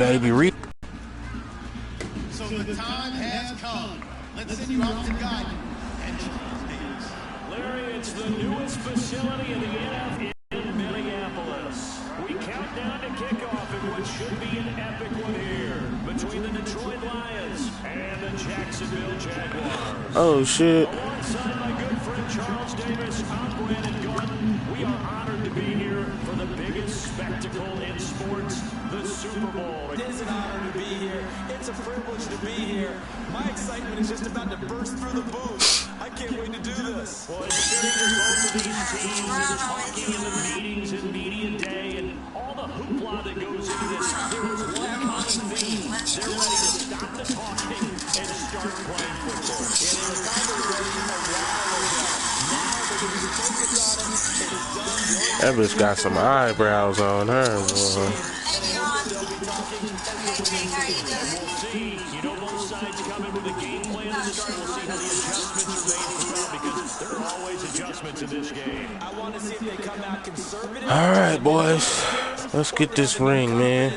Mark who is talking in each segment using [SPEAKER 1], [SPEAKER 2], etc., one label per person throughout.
[SPEAKER 1] Baby, read.
[SPEAKER 2] So the time has come. Let's send you out to guide you.
[SPEAKER 3] Larry, it's the newest facility in the NFL in Minneapolis. We count down to kickoff in what should be an epic one here between the Detroit Lions and the Jacksonville Jaguars.
[SPEAKER 1] Oh, shit.
[SPEAKER 3] Alongside my good friend Charles Davis, I'm Brandon Gordon. We are honored to be here for the biggest spectacle in sports, the Super Bowl.
[SPEAKER 4] It is an honor to be here. It's a privilege to be here. My excitement is just about to burst through the booth. I can't wait to do this.
[SPEAKER 3] Well, it's sitting in both of these teams and talking in the meetings and media day and all the hoopla that goes into this. There was one common theme. They're ready to stop the talking and start playing football.
[SPEAKER 4] And they were kind of ready a while ago. Now they're going to focus on it. It's done.
[SPEAKER 1] That bitch got some eyebrows on her, boy.
[SPEAKER 3] We'll see. You know both sides come in with a game plan to start. We'll see how the adjustments are made throughout because there are always adjustments in this game.
[SPEAKER 4] I want to see if they come out conservative.
[SPEAKER 1] All right, boys. Let's get this ring, man.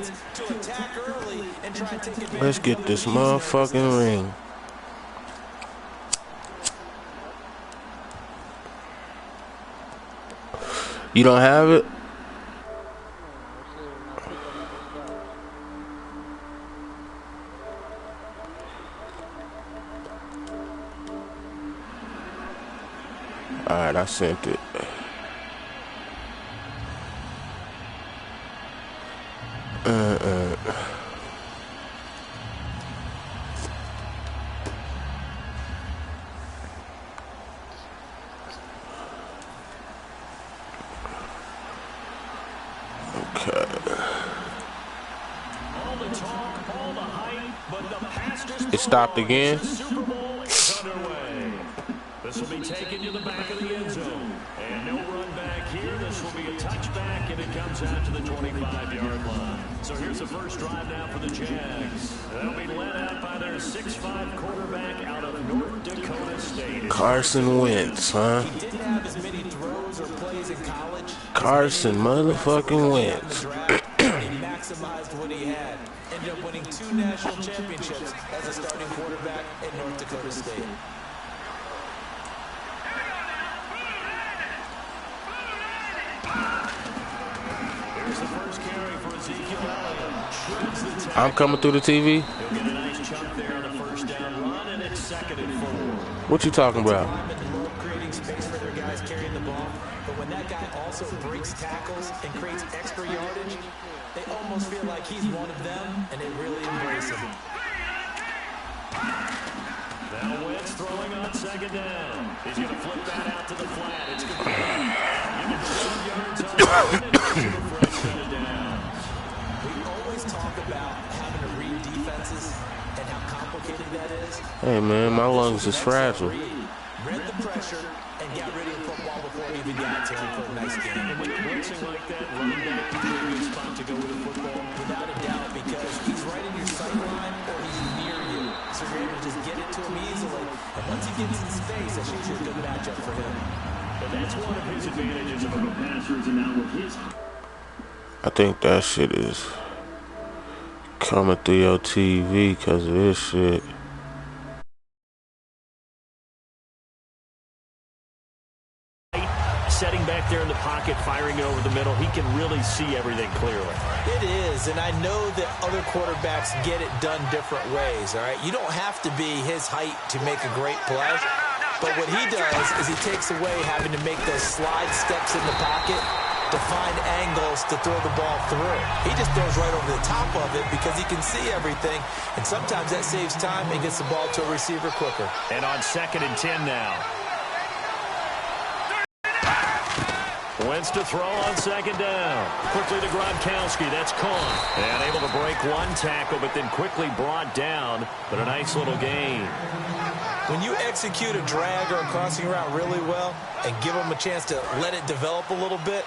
[SPEAKER 1] Let's get this motherfucking ring. You don't have it? Alright, I sent it. It stopped again.
[SPEAKER 3] Super Bowl is underway. This will be taken to the back of the end zone. And no run back here. This will be a touchback, and it comes out to the 25-yard line. So here's the first drive now for the Jags. They'll be led out by their 6'5" quarterback out of North Dakota State.
[SPEAKER 1] Carson Wentz, huh?
[SPEAKER 4] He didn't have as many throws or plays in college.
[SPEAKER 1] Carson motherfucking Wentz.
[SPEAKER 4] He maximized what he had. Ended up winning 2 national championships as a starting quarterback at North Dakota State.
[SPEAKER 3] Here's the first carry for Ezekiel Elliott.
[SPEAKER 1] I'm coming through the TV.
[SPEAKER 3] He'll get a nice chunk there on the first down run, and it's 2nd and 4.
[SPEAKER 1] What you talking about?
[SPEAKER 4] Creating space for their guys carrying the ball, but when that guy also breaks tackles and creates extra yardage, they almost feel like he's one of them, and they really embrace him.
[SPEAKER 3] Now Wentz throwing on 2nd down. He's going to flip that out to the flat. It's complete. You can 12 yards on the first set of downs.
[SPEAKER 4] We always talk about having to read defenses and how complicated that is.
[SPEAKER 1] Hey, man, my lungs is fragile.
[SPEAKER 4] Read the pressure and got rid of the football before it even got to him for a nice game.
[SPEAKER 3] And when you're blitzing like that, running back is a good spot to go with the football.
[SPEAKER 4] Without a doubt, because he's right in your sight line or he's near you. So you're able to just get it to him easily. And once he gets in space, that's usually a good matchup for him.
[SPEAKER 3] But that's one of his advantages of a passers and now with his.
[SPEAKER 1] I think that shit is coming through your TV because of this shit.
[SPEAKER 3] Setting back there in the pocket, firing it over the middle, he can really see everything clearly.
[SPEAKER 4] It is, and I know that other quarterbacks get it done different ways, all right? You don't have to be his height to make a great play, but what he does is he takes away having to make those slide steps in the pocket to find angles to throw the ball through. He just throws right over the top of it because he can see everything, and sometimes that saves time and gets the ball to a receiver quicker.
[SPEAKER 3] And on 2nd and 10 now. Wentz to throw on 2nd down. Quickly to Gronkowski. That's caught. And able to break one tackle, but then quickly brought down. But a nice little gain.
[SPEAKER 4] When you execute a drag or a crossing route really well and give them a chance to let it develop a little bit,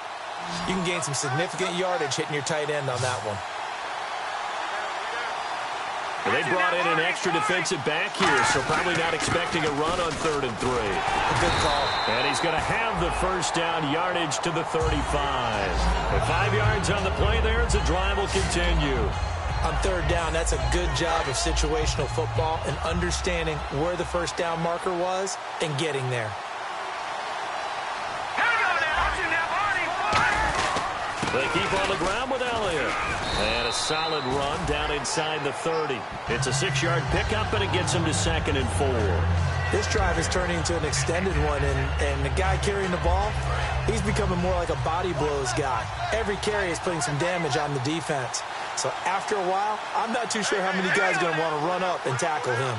[SPEAKER 4] you can gain some significant yardage hitting your tight end on that one.
[SPEAKER 3] Well, they brought in an extra defensive back here, so probably not expecting a run on 3rd and 3.
[SPEAKER 4] A good call.
[SPEAKER 3] And he's going to have the first down, yardage to the 35. With 5 yards on the play there, as the drive will continue.
[SPEAKER 4] On third down, that's a good job of situational football and understanding where the first down marker was and getting there.
[SPEAKER 3] They keep on the ground with Elliott. And a solid run down inside the 30. It's a 6-yard pickup, and it gets him to 2nd and 4.
[SPEAKER 4] This drive is turning into an extended one, and the guy carrying the ball, he's becoming more like a body blows guy. Every carry is putting some damage on the defense. So after a while, I'm not too sure how many guys are going to want to run up and tackle him.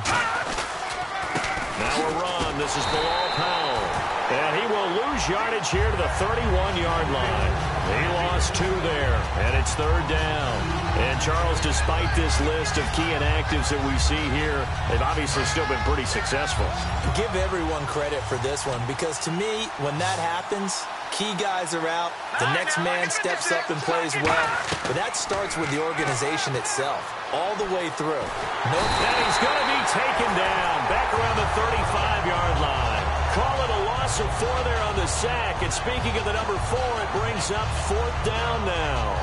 [SPEAKER 3] Now a run. This is Bilal Powell. And he will lose yardage here to the 31-yard line. He lost 2 there, and it's 3rd down. And Charles, despite this list of key inactives that we see here, they've obviously still been pretty successful.
[SPEAKER 4] Give everyone credit for this one, because to me, when that happens, key guys are out, the next man steps up and plays well, but that starts with the organization itself, all the way through.
[SPEAKER 3] And he's going to be taken down, back around the 35-yard line. Call it a loss of 4 there on the sack. And speaking of the number 4, it brings up 4th down now.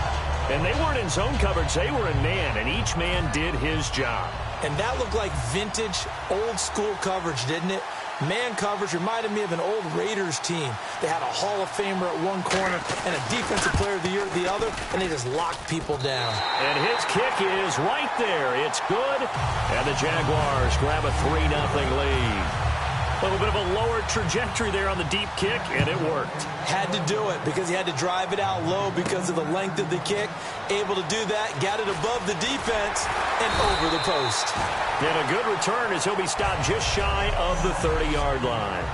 [SPEAKER 3] And they weren't in zone coverage. They were in man, and each man did his job.
[SPEAKER 4] And that looked like vintage, old-school coverage, didn't it? Man coverage reminded me of an old Raiders team. They had a Hall of Famer at one corner and a Defensive Player of the Year at the other, and they just locked people down.
[SPEAKER 3] And his kick is right there. It's good. And the Jaguars grab a 3-0 lead. A little bit of a lower trajectory there on the deep kick, and it worked.
[SPEAKER 4] Had to do it because he had to drive it out low because of the length of the kick. Able to do that, got it above the defense, and over the post.
[SPEAKER 3] And a good return as he'll be stopped just shy of the 30-yard line.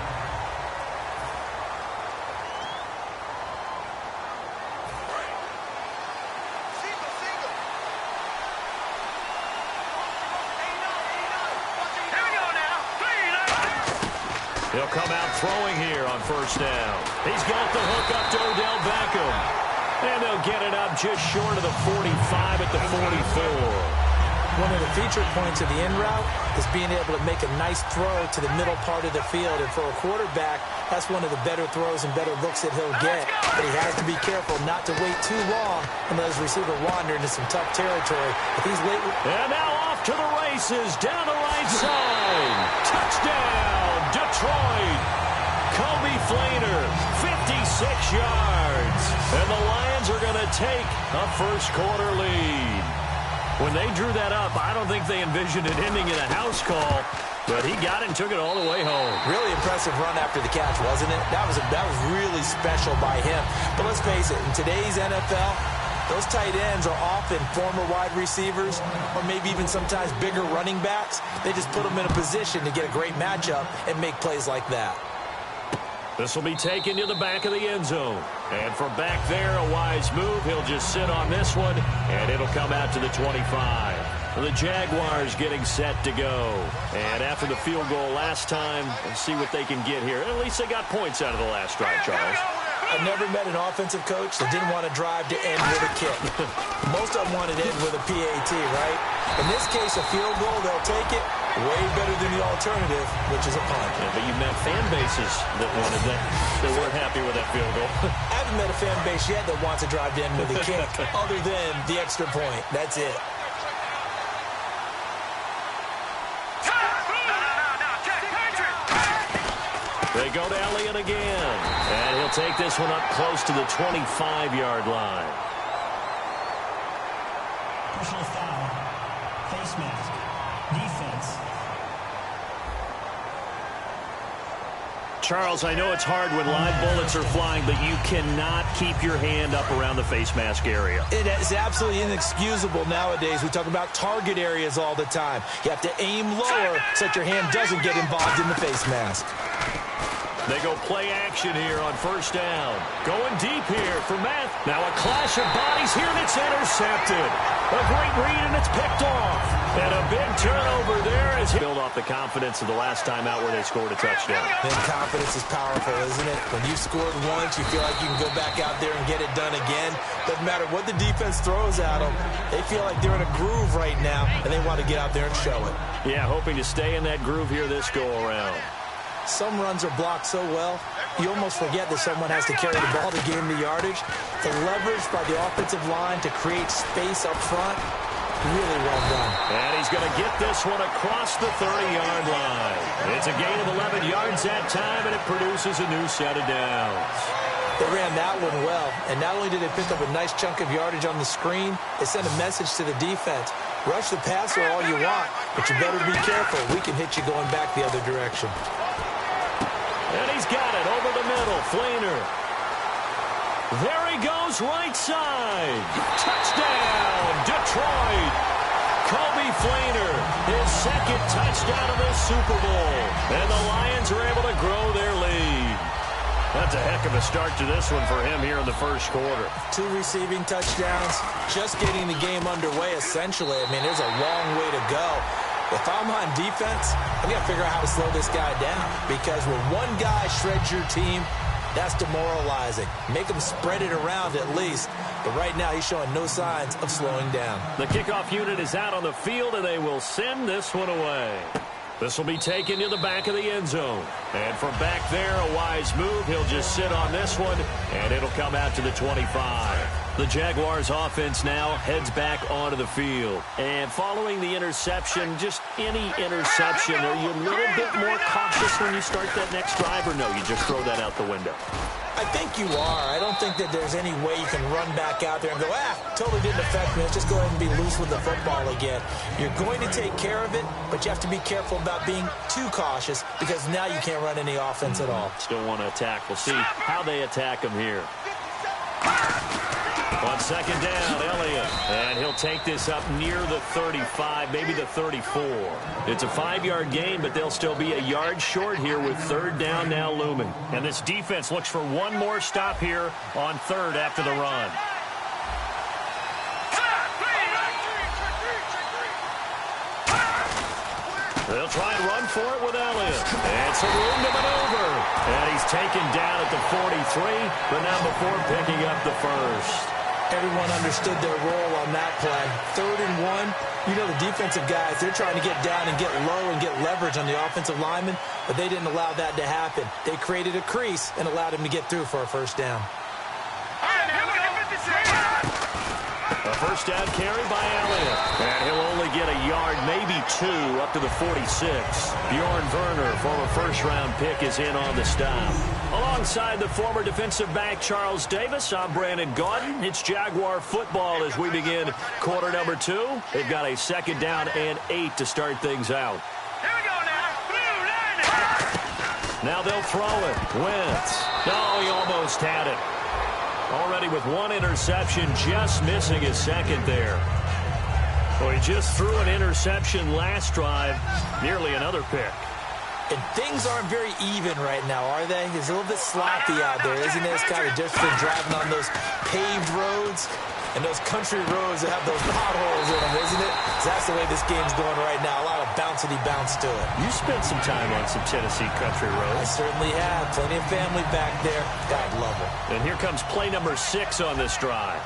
[SPEAKER 3] He'll come out throwing here on 1st down. He's got the hook up to Odell Beckham. And they'll get it up just short of the 45 at the 44.
[SPEAKER 4] One of the feature points of the in route is being able to make a nice throw to the middle part of the field. And for a quarterback, that's one of the better throws and better looks that he'll get. But he has to be careful not to wait too long and let his receiver wander into some tough territory. If he's late...
[SPEAKER 3] And now off to the races, down the right side. Touchdown, Detroit. Kobe Flainer, 56 yards. And the Lions are going to take a first-quarter lead. When they drew that up, I don't think they envisioned it ending in a house call, but he got it and took it all the way home.
[SPEAKER 4] Really impressive run after the catch, wasn't it? That was really special by him. But let's face it, in today's NFL, those tight ends are often former wide receivers or maybe even sometimes bigger running backs. They just put them in a position to get a great matchup and make plays like that.
[SPEAKER 3] This will be taken to the back of the end zone. And from back there, a wise move. He'll just sit on this one, and it'll come out to the 25. The Jaguars getting set to go. And after the field goal last time, let's see what they can get here. At least they got points out of the last drive, Charles.
[SPEAKER 4] I've never met an offensive coach that didn't want to drive to end with a kick. Most of them wanted to end with a PAT, right? In this case, a field goal, they'll take it. Way better than the alternative, which is a punt.
[SPEAKER 3] Yeah, but you've met fan bases that wanted that, that weren't happy with that field goal.
[SPEAKER 4] I haven't met a fan base yet that wants to drive to end with a kick other than the extra point. That's it.
[SPEAKER 3] They go to Elliott again. And he'll take this one up close to the 25-yard line.
[SPEAKER 5] Personal foul. Face mask. Defense.
[SPEAKER 3] Charles, I know it's hard when live bullets are flying, but you cannot keep your hand up around the face mask area.
[SPEAKER 4] It is absolutely inexcusable nowadays. We talk about target areas all the time. You have to aim lower so that your hand doesn't get involved in the face mask.
[SPEAKER 3] They go play action here on 1st down. Going deep here for Matt. Now a clash of bodies here, and it's intercepted. A great read, and it's picked off. And a big turnover there as he built off the confidence of the last time out where they scored a touchdown.
[SPEAKER 4] And confidence is powerful, isn't it? When you've scored once, you feel like you can go back out there and get it done again. Doesn't matter what the defense throws at them. They feel like they're in a groove right now, and they want to get out there and show it.
[SPEAKER 3] Yeah, hoping to stay in that groove here this go-around.
[SPEAKER 4] Some runs are blocked so well, you almost forget that someone has to carry the ball to gain the yardage. The leverage by the offensive line to create space up front, Really well done.
[SPEAKER 3] And he's going to get this one across the 30-yard line. It's a gain of 11 yards that time, and it produces a new set of downs.
[SPEAKER 4] They ran that one well, and not only did they pick up a nice chunk of yardage on the screen, they sent a message to the defense. Rush the passer all you want, but you better be careful. We can hit you going back the other direction.
[SPEAKER 3] And he's got it over the middle. Fleener. There he goes, right side. Touchdown, Detroit. Kobe Fleener, his second touchdown of the Super Bowl. And the Lions are able to grow their lead. That's a heck of a start to this one for him here in the first quarter.
[SPEAKER 4] 2 receiving touchdowns, just getting the game underway, essentially. I mean, there's a long way to go. If I'm on defense, I got to figure out how to slow this guy down. Because when one guy shreds your team, that's demoralizing. Make him spread it around at least. But right now, he's showing no signs of slowing down.
[SPEAKER 3] The kickoff unit is out on the field, and they will send this one away. This will be taken to the back of the end zone. And from back there, a wise move. He'll just sit on this one, and it'll come out to the 25. The Jaguars offense now heads back onto the field. And following the interception, just any interception, are you a little bit more cautious when you start that next drive, or no, you just throw that out the window?
[SPEAKER 4] I think you are. I don't think that there's any way you can run back out there and go, totally didn't affect me. Let's just go ahead and be loose with the football again. You're going to take care of it, but you have to be careful about being too cautious because now you can't run any offense at all.
[SPEAKER 3] Still want to attack. We'll see how they attack him here. On second down, Elliott. And he'll take this up near the 35, maybe the 34. It's a 5-yard gain, but they'll still be a yard short here with third down now looming. And this defense looks for one more stop here on third after the run. They'll try and run for it with Elliott. And some room to maneuver. And he's taken down at the 43, but not before picking up the first.
[SPEAKER 4] Everyone understood their role on that play. 3rd and 1. You know the defensive guys, they're trying to get down and get low and get leverage on the offensive lineman, but they didn't allow that to happen. They created a crease and allowed him to get through for a first down.
[SPEAKER 3] A first down carry by Elliott. And he'll only get a yard, maybe 2, up to the 46. Bjorn Werner, former first-round pick, is in on the stop. Alongside the former defensive back Charles Davis, I'm Brandon Gaudin. It's Jaguar football as we begin quarter number 2. They've got a second down and 8 to start things out.
[SPEAKER 2] Here we go now. Blue 90.
[SPEAKER 3] Now they'll throw it. Wentz. Oh, he almost had it. Already with 1 interception, just missing his second there. Well, he just threw an interception last drive, nearly another pick.
[SPEAKER 4] And things aren't very even right now, are they? It's a little bit sloppy out there, isn't it? It's kind of different driving on those paved roads and those country roads that have those potholes in them, isn't it? That's the way this game's going right now. A lot of bouncy bounce to it.
[SPEAKER 3] You spent some time on some Tennessee country roads.
[SPEAKER 4] I certainly have. Plenty of family back there. God love them.
[SPEAKER 3] And here comes play number 6 on this drive.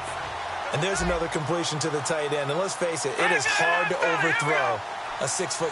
[SPEAKER 4] And there's another completion to the tight end. And let's face it, it is hard to overthrow a 6'6"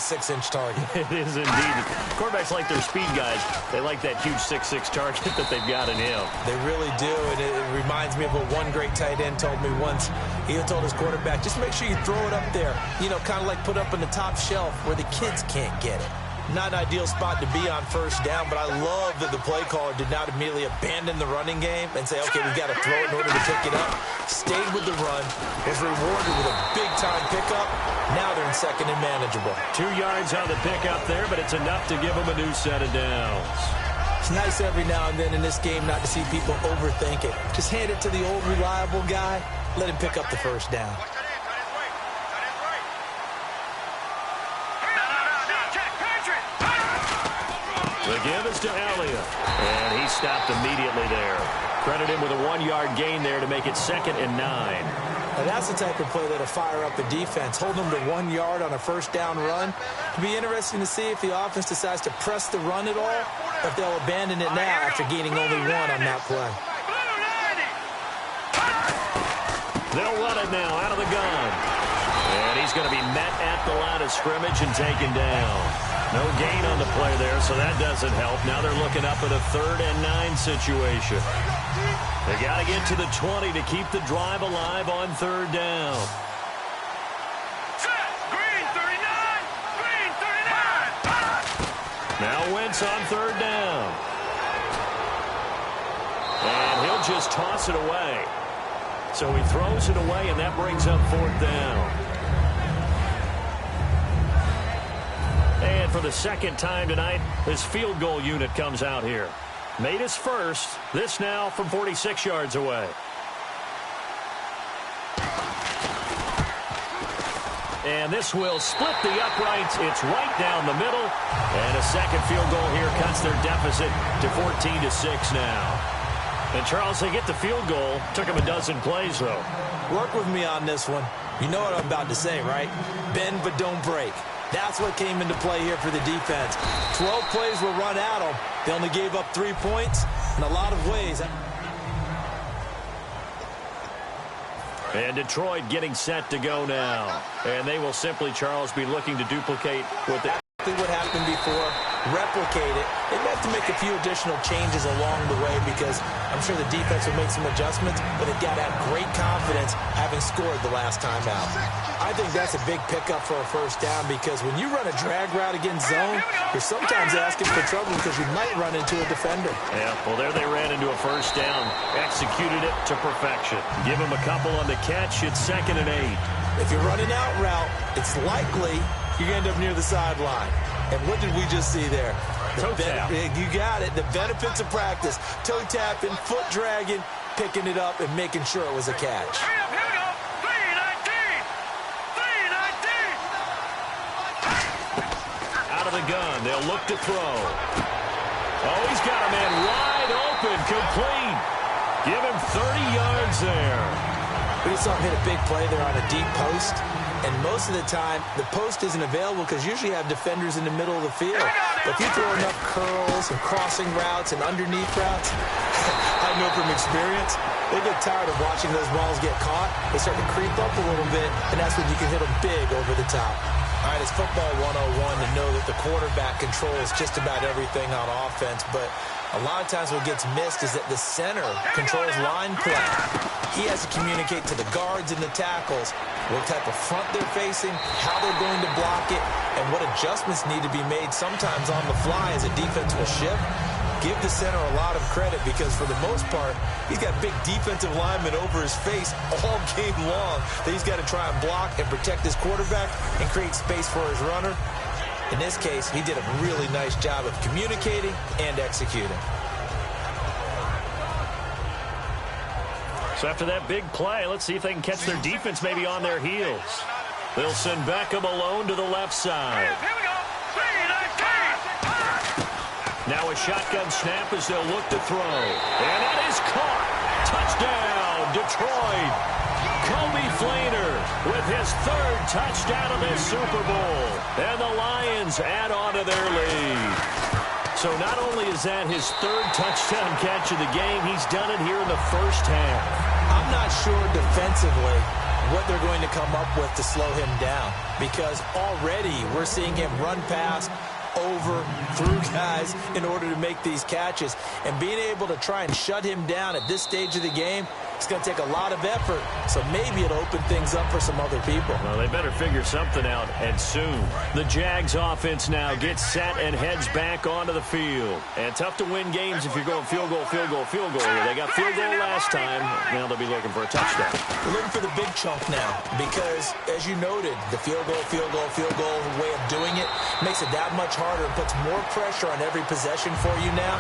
[SPEAKER 4] target.
[SPEAKER 3] It is indeed. Quarterbacks like their speed guys. They like that huge 6'6" target that they've got in him.
[SPEAKER 4] They really do, and it reminds me of what one great tight end told me once. He told his quarterback, just make sure you throw it up there. You know, kind of like put up on the top shelf where the kids can't get it. Not an ideal spot to be on first down, but I love that the play caller did not immediately abandon the running game and say, okay, we've got to throw it in order to pick it up. Stayed with the run, was rewarded with a big-time pickup. Now they're in second and manageable.
[SPEAKER 3] 2 yards on the pickup there, but it's enough to give them a new set of downs.
[SPEAKER 4] It's nice every now and then in this game not to see people overthink it. Just hand it to the old reliable guy, let him pick up the first down.
[SPEAKER 3] The give is to Elliott, and he stopped immediately there. Credit him with a 1-yard gain there to make it 2nd and 9.
[SPEAKER 4] Now that's the type of play that'll fire up the defense. Hold them to 1 yard on a first down run. It'll be interesting to see if the offense decides to press the run at all, or if they'll abandon it now after gaining only 1 on that play.
[SPEAKER 3] They'll run it now out of the gun. And he's going to be met at the line of scrimmage and taken down. No gain on the play there, so that doesn't help. Now they're looking up at a 3rd and 9 situation. They got to get to the 20 to keep the drive alive on 3rd down. Now Wentz on third down. And he'll just toss it away. So he throws it away, and that brings up fourth down. And for the second time tonight, his field goal unit comes out here. Made his first. This now from 46 yards away. And this will split the uprights. It's right down the middle. And a second field goal here cuts their deficit to 14-6 now. And, Charles, they get the field goal. Took him a dozen plays, though.
[SPEAKER 4] Work with me on this one. You know what I'm about to say, right? Bend but don't break. That's what came into play here for the defense. 12 plays were run at them. They only gave up 3 points in a lot of ways.
[SPEAKER 3] And Detroit getting set to go now. And they will simply, Charles, be looking to duplicate what
[SPEAKER 4] happened before, replicate it. They may have to make a few additional changes along the way because I'm sure the defense will make some adjustments, but they've got to have great confidence having scored the last time out. I think that's a big pickup for a first down because when you run a drag route against zone, you're sometimes asking for trouble because you might run into a defender.
[SPEAKER 3] Yeah, well, there they ran into a first down, executed it to perfection. Give them a couple on the catch. It's 2nd and 8.
[SPEAKER 4] If you're running out route, it's likely you end up near the sideline. And what did we just see there?
[SPEAKER 3] Toe tap.
[SPEAKER 4] You got it. The benefits of practice. Toe tapping, foot dragging, picking it up, and making sure it was a catch.
[SPEAKER 3] Here we go. 3-19. Out of the gun. They'll look to throw. Oh, he's got a man wide open. Complete. Give him 30 yards there.
[SPEAKER 4] We just saw him hit a big play there on a deep post. And most of the time, the post isn't available because usually you have defenders in the middle of the field. But if you throw enough curls and crossing routes and underneath routes, I know from experience, they get tired of watching those balls get caught. They start to creep up a little bit, and that's when you can hit them big over the top. All right, it's football 101 to know that the quarterback controls just about everything on offense, but a lot of times what gets missed is that the center controls line play. He has to communicate to the guards and the tackles what type of front they're facing, how they're going to block it, and what adjustments need to be made sometimes on the fly as a defense will shift. Give the center a lot of credit because for the most part, he's got big defensive linemen over his face all game long that he's got to try and block and protect his quarterback and create space for his runner. In this case, he did a really nice job of communicating and executing.
[SPEAKER 3] So after that big play, let's see if they can catch their defense maybe on their heels. They'll send Beckham alone to the left side.
[SPEAKER 6] Here we go. 3-19.
[SPEAKER 3] Now a shotgun snap as they'll look to throw. And that is caught. Touchdown, Detroit. Kobe Flainer with his 3rd touchdown of the Super Bowl. And the Lions add on to their lead. So not only is that his 3rd touchdown catch of the game, he's done it here in the first half.
[SPEAKER 4] I'm not sure defensively what they're going to come up with to slow him down because already we're seeing him run past, over, through guys in order to make these catches. And being able to try and shut him down at this stage of the game, it's going to take a lot of effort. So maybe it'll open things up for some other people.
[SPEAKER 3] Well, they better figure something out, and soon. The Jags offense now gets set and heads back onto the field. And tough to win games if you're going field goal, field goal, field goal. They got field goal last time. Now they'll be looking for a touchdown.
[SPEAKER 4] We're looking for the big chunk now because, as you noted, the field goal way of doing it makes it that much harder and puts more pressure on every possession for you now.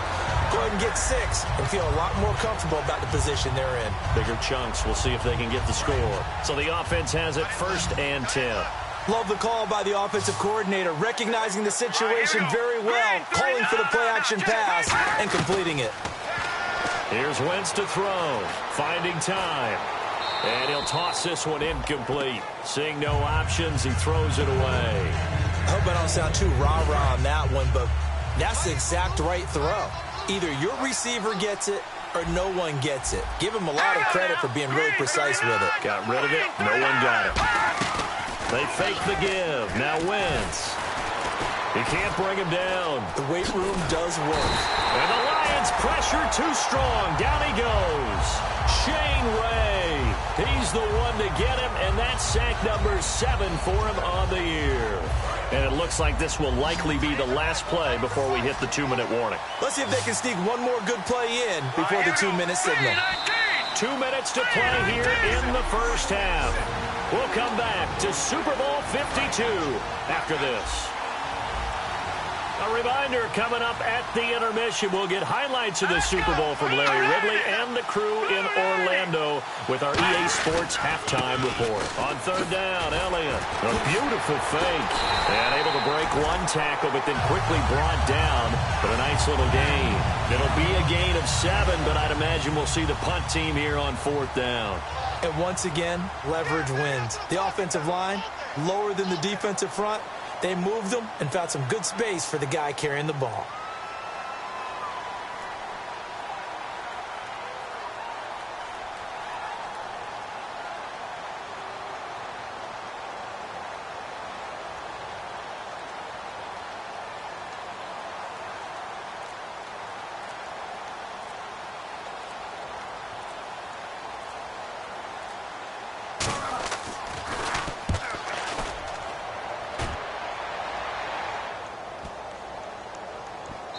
[SPEAKER 4] Go ahead and get 6 and feel a lot more comfortable about the position they're in.
[SPEAKER 3] Bigger chunks. We'll see if they can get the score. So the offense has it 1st and 10.
[SPEAKER 4] Love the call by the offensive coordinator, recognizing the situation very well, calling for the play-action pass and completing it.
[SPEAKER 3] Here's Wentz to throw, finding time. And he'll toss this one incomplete. Seeing no options, he throws it away.
[SPEAKER 4] I hope I don't sound too rah-rah on that one, but that's the exact right throw. Either your receiver gets it or no one gets it. Give him a lot of credit for being really precise with it.
[SPEAKER 3] Got rid of it. No one got it. They fake the give. Now Wentz. He can't bring him down.
[SPEAKER 4] The weight room does work.
[SPEAKER 3] And the Lions pressure too strong. Down he goes. Shane Ray. He's the one to get him, and that's sack number 7 for him on the year. And it looks like this will likely be the last play before we hit the 2-minute warning.
[SPEAKER 4] Let's see if they can sneak one more good play in before the 2-minute signal.
[SPEAKER 3] 2 minutes to play here in the first half. We'll come back to Super Bowl 52 after this. A reminder, coming up at the intermission, we'll get highlights of the Super Bowl from Larry Ridley and the crew in Orlando with our EA Sports halftime report. On third down, Elliott, a beautiful fake, and able to break one tackle, but then quickly brought down. But a nice little gain. It'll be a gain of 7, but I'd imagine we'll see the punt team here on fourth down.
[SPEAKER 4] And once again, leverage wins. The offensive line, lower than the defensive front. They moved them and found some good space for the guy carrying the ball.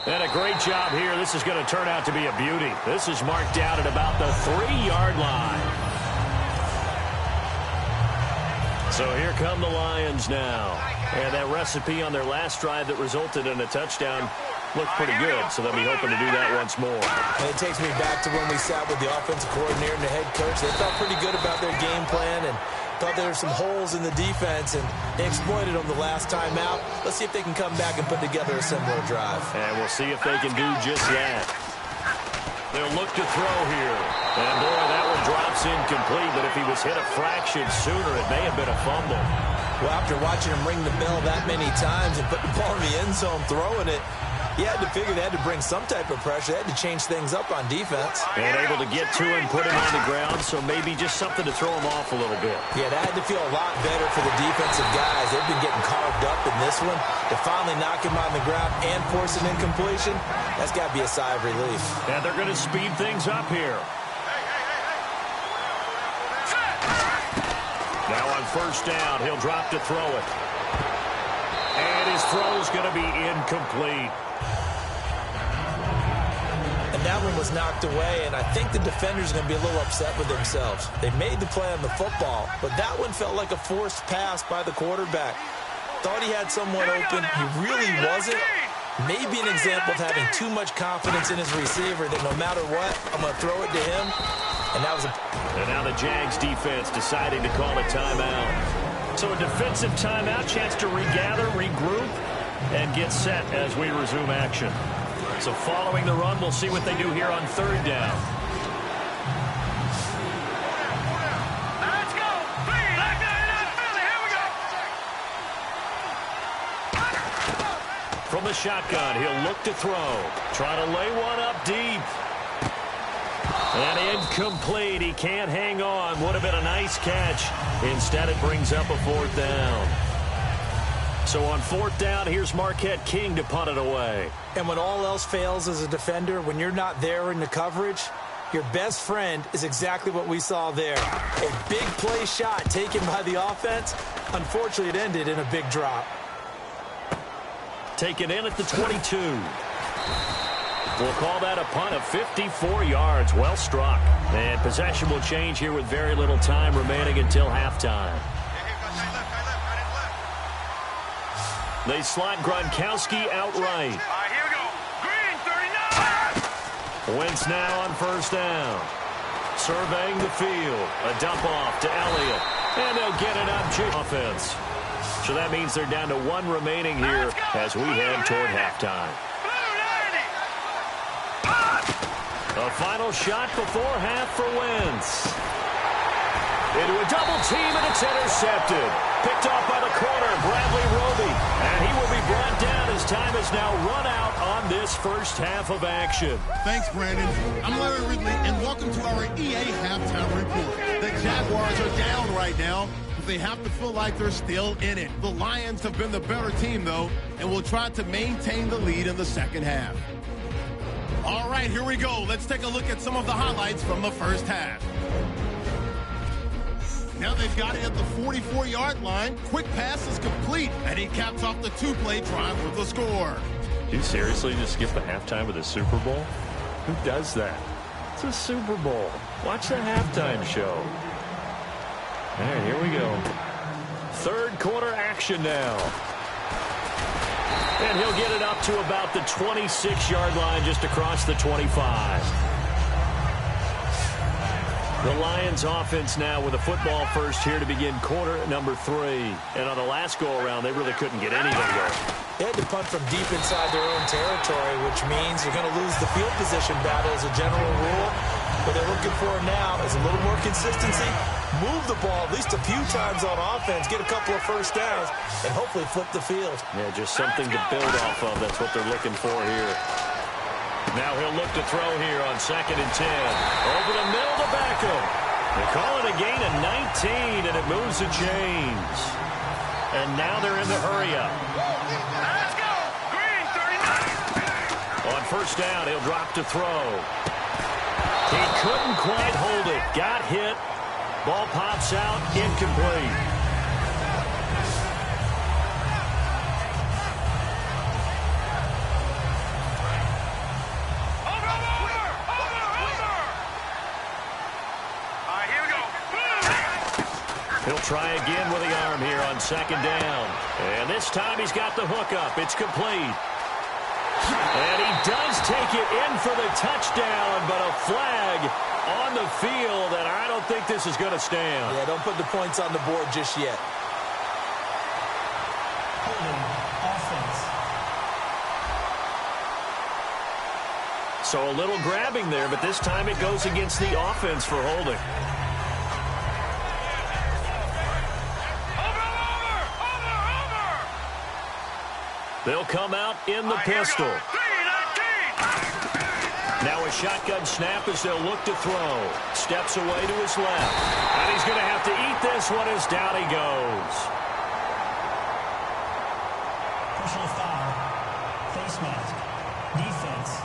[SPEAKER 3] And a great job here. This is going to turn out to be a beauty. This is marked out at about the 3-yard line. So here come the Lions now. And that recipe on their last drive that resulted in a touchdown looked pretty good, so they'll be hoping to do that once more.
[SPEAKER 4] And it takes me back to when we sat with the offensive coordinator and the head coach. They felt pretty good about their game plan and thought there were some holes in the defense, and they exploited them the last time out. Let's see if they can come back and put together a similar drive.
[SPEAKER 3] And we'll see if they can do just that. They'll look to throw here. And, boy, that one drops incomplete, but if he was hit a fraction sooner, it may have been a fumble.
[SPEAKER 4] Well, after watching him ring the bell that many times and put the ball in the end zone throwing it, you had to figure they had to bring some type of pressure. They had to change things up on defense.
[SPEAKER 3] And able to get to him, put him on the ground, so maybe just something to throw him off a little bit.
[SPEAKER 4] Yeah, that had to feel a lot better for the defensive guys. They've been getting carved up in this one. To finally knock him on the ground and force an incompletion, that's got to be a sigh of relief.
[SPEAKER 3] And they're going to speed things up here. Now on first down, he'll drop to throw it. And his throw's going to be incomplete.
[SPEAKER 4] And that one was knocked away, and I think the defenders are going to be a little upset with themselves. They made the play on the football, but that one felt like a forced pass by the quarterback. Thought he had someone open. He really wasn't. Maybe an example of having too much confidence in his receiver that no matter what, I'm going to throw it to him. And that was
[SPEAKER 3] And now the Jags defense deciding to call a timeout. So a defensive timeout, chance to regather, regroup, and get set as we resume action. So following the run, we'll see what they do here on third down. Let's go! Here we go! From the shotgun, he'll look to throw. Try to lay one up deep. And incomplete. He can't hang on. Would have been a nice catch. Instead, it brings up a fourth down. So on fourth down, here's Marquette King to punt it away.
[SPEAKER 4] And when all else fails as a defender, when you're not there in the coverage, your best friend is exactly what we saw there. A big play shot taken by the offense. Unfortunately, it ended in a big drop.
[SPEAKER 3] Taken in at the 22. We'll call that a punt of 54 yards. Well struck. And possession will change here with very little time remaining until halftime. They slot Gronkowski outright.
[SPEAKER 2] Here we go. Green, 39.
[SPEAKER 3] Wentz now on first down. Surveying the field. A dump off to Elliott. And they'll get it up to offense. So that means they're down to one remaining here as we head toward halftime. A final shot before half for Wentz. Into a double team, and it's intercepted. Picked off by the corner, Bradley Roby. And he will be brought down as time is now run out on this first half of action.
[SPEAKER 2] Thanks, Brandon. I'm Larry Ridley, and welcome to our EA halftime report. The Jaguars are down right now, but they have to feel like they're still in it. The Lions have been the better team, though, and will try to maintain the lead in the second half. All right, here we go. Let's take a look at some of the highlights from the first half. Now they've got it at the 44-yard line. Quick pass is complete. A And he caps off the two-play drive with a score.
[SPEAKER 3] You seriously just skip the halftime of the Super Bowl? Who does that? It's a Super Bowl. Watch the halftime show. All right, here we go. Third quarter action now. And he'll get it up to about the 26-yard line, just across the 25. The Lions offense now with a football first here to begin quarter number 3. And on the last go-around, they really couldn't get anything going.
[SPEAKER 4] They had to punt from deep inside their own territory, which means you're going to lose the field position battle as a general rule. What they're looking for now is a little more consistency, move the ball at least a few times on offense, get a couple of first downs, and hopefully flip the field.
[SPEAKER 3] Yeah, just something to build off of. That's what they're looking for here. Now he'll look to throw here on 2nd and 10. Over the middle to Beckham. They call it a gain of 19, and it moves the chains. And now they're in the hurry-up.
[SPEAKER 6] Let's go! Green, 39.
[SPEAKER 3] On first down, he'll drop to throw. He couldn't quite hold it. Got hit. Ball pops out. Incomplete. He'll try again with the arm here on 2nd down. And this time he's got the hook up. It's complete. And he does take it in for the touchdown, but a flag on the field, and I don't think this is going to stand.
[SPEAKER 4] Yeah, don't put the points on the board just yet.
[SPEAKER 5] Holding offense.
[SPEAKER 3] So a little grabbing there, but this time it goes against the offense for holding. They'll come out in the pistol. Now a shotgun snap as they'll look to throw. Steps away to his left. And he's going to have to eat this one as down he goes.
[SPEAKER 5] Personal foul. Face mask. Defense.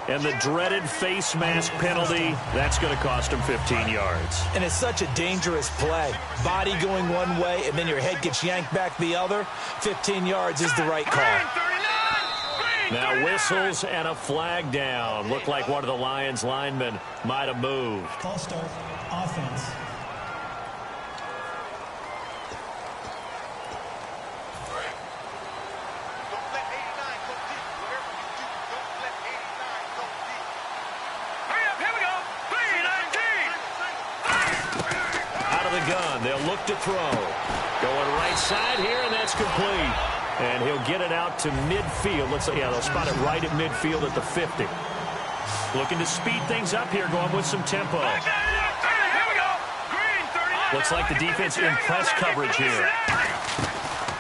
[SPEAKER 3] And the dreaded face mask penalty, that's going to cost him 15 yards.
[SPEAKER 4] And it's such a dangerous play. Body going one way, and then your head gets yanked back the other. 15 yards is the right call.
[SPEAKER 3] Now whistles and a flag down. Looked like one of the Lions linemen might have moved.
[SPEAKER 5] False start. Offense.
[SPEAKER 3] Gun. They'll look to throw. Going right side here, and that's complete. And he'll get it out to midfield. They'll spot it right at midfield at the 50. Looking to speed things up here, going with some tempo. Looks like the defense in press coverage here.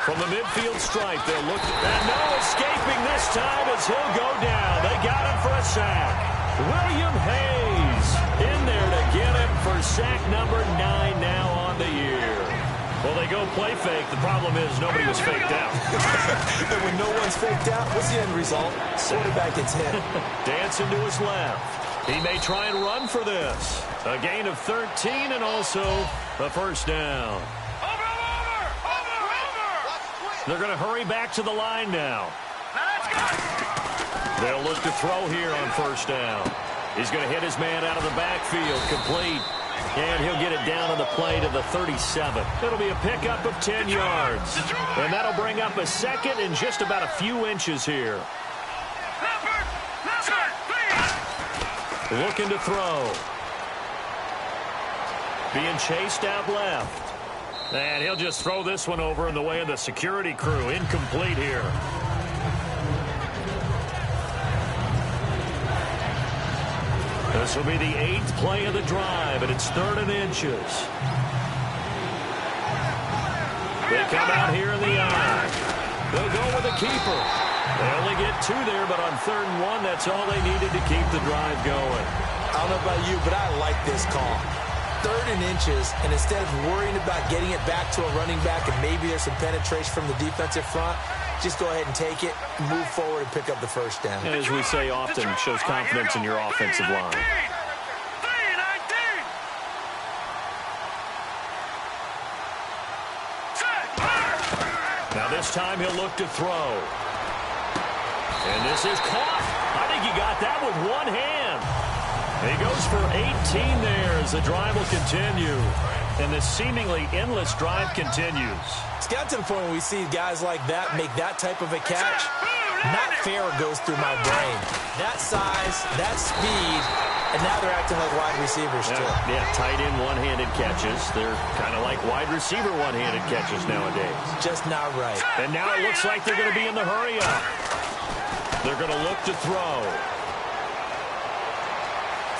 [SPEAKER 3] From the midfield stripe, they'll look. And no escaping this time as he'll go down. They got him for a sack. William Hayes in there to get him for sack number 9 now on the year. Well, they go play fake. The problem is nobody was faked out.
[SPEAKER 4] And when no one's faked out, what's the end result? Quarterback gets hit.
[SPEAKER 3] Dancing to his left. He may try and run for this. A gain of 13 and also a first down. They're going to hurry back to the line now. They'll look to throw here on first down. He's going to hit his man out of the backfield. Complete. And he'll get it down on the play to the 37. It'll be a pickup of 10 yards. And that'll bring up a second and just about a few inches here. Looking to throw. Being chased out left. And he'll just throw this one over in the way of the security crew. Incomplete here. This will be the 8th play of the drive, and it's 3rd and inches. They come out here in the eye. They'll go with the keeper. They only get 2 there, but on 3rd and 1, that's all they needed to keep the drive going.
[SPEAKER 4] I don't know about you, but I like this call. 3rd and inches, and instead of worrying about getting it back to a running back and maybe there's some penetration from the defensive front, just go ahead and take it, move forward, and pick up the first down.
[SPEAKER 3] And as we say often, shows confidence in your offensive line. this time he'll look to throw. And this is caught. I think he got that with one hand. He goes for 18 there as the drive will continue. And the seemingly endless drive continues.
[SPEAKER 4] It's got to the point where we see guys like that make that type of a catch. Not fair goes through my brain. That size, that speed, and now they're acting like wide receivers too.
[SPEAKER 3] Yeah, tight end one-handed catches. They're kind of like wide receiver one-handed catches nowadays.
[SPEAKER 4] Just not right.
[SPEAKER 3] And now it looks like they're going to be in the hurry-up. They're going to look to throw.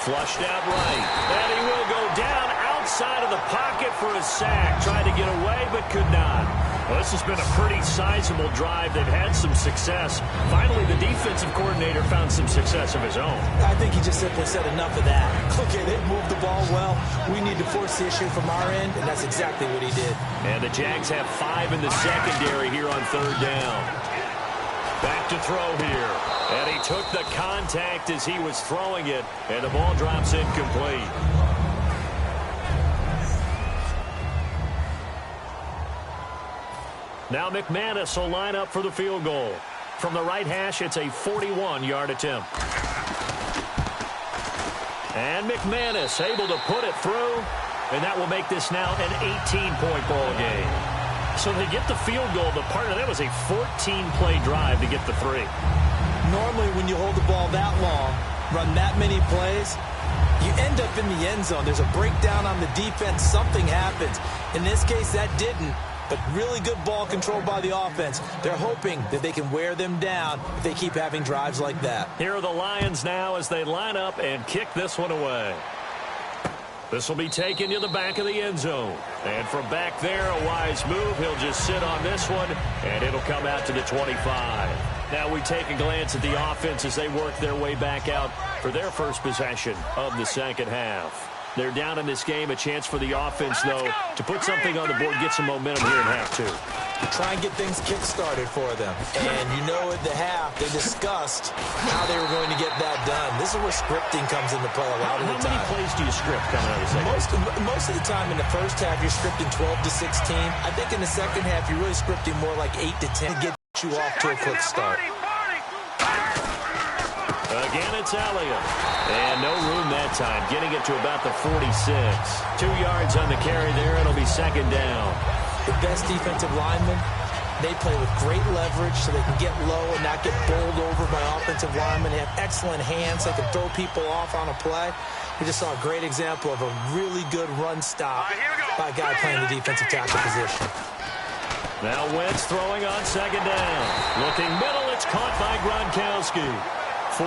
[SPEAKER 3] Flushed out right. And he will go down outside of the pocket for a sack. Tried to get away, but could not. Well, this has been a pretty sizable drive. They've had some success. Finally, the defensive coordinator found some success of his own.
[SPEAKER 4] I think he just simply said enough of that. Okay, they moved the ball well. We need to force the issue from our end, and that's exactly what he did.
[SPEAKER 3] And the Jags have 5 in the secondary here on 3rd down. Back to throw here. And he took the contact as he was throwing it, and the ball drops incomplete. Now McManus will line up for the field goal. From the right hash, it's a 41-yard attempt. And McManus able to put it through, and that will make this now an 18-point ball game. So they get the field goal, but part of that was a 14-play drive to get the 3.
[SPEAKER 4] Normally, when you hold the ball that long, run that many plays, you end up in the end zone. There's a breakdown on the defense. Something happens. In this case, that didn't. But really good ball control by the offense. They're hoping that they can wear them down if they keep having drives like that.
[SPEAKER 3] Here are the Lions now as they line up and kick this one away. This will be taken to the back of the end zone. And from back there, a wise move. He'll just sit on this one, and it'll come out to the 25. Now we take a glance at the offense as they work their way back out for their first possession of the second half. They're down in this game. A chance for the offense, though, to put something on the board, get some momentum here in half 2.
[SPEAKER 4] Try and get things kick-started for them. And you know at the half, they discussed how they were going to get that done. This is where scripting comes into play a lot of the time.
[SPEAKER 3] How many plays do you script coming out of the second?
[SPEAKER 4] Most of the time in the first half, you're scripting 12 to 16. I think in the second half, you're really scripting more like 8 to 10 to get you off to a quick start.
[SPEAKER 3] Again, it's Elliott. And no room that time, getting it to about the 46. 2 yards on the carry there. It'll be second down.
[SPEAKER 4] The best defensive linemen, they play with great leverage so they can get low and not get bowled over by offensive linemen. They have excellent hands. They can throw people off on a play. We just saw a great example of a really good run stop by a guy playing the defensive tackle position.
[SPEAKER 3] Now Wentz throwing on second down. Looking middle. It's caught by Gronkowski. 4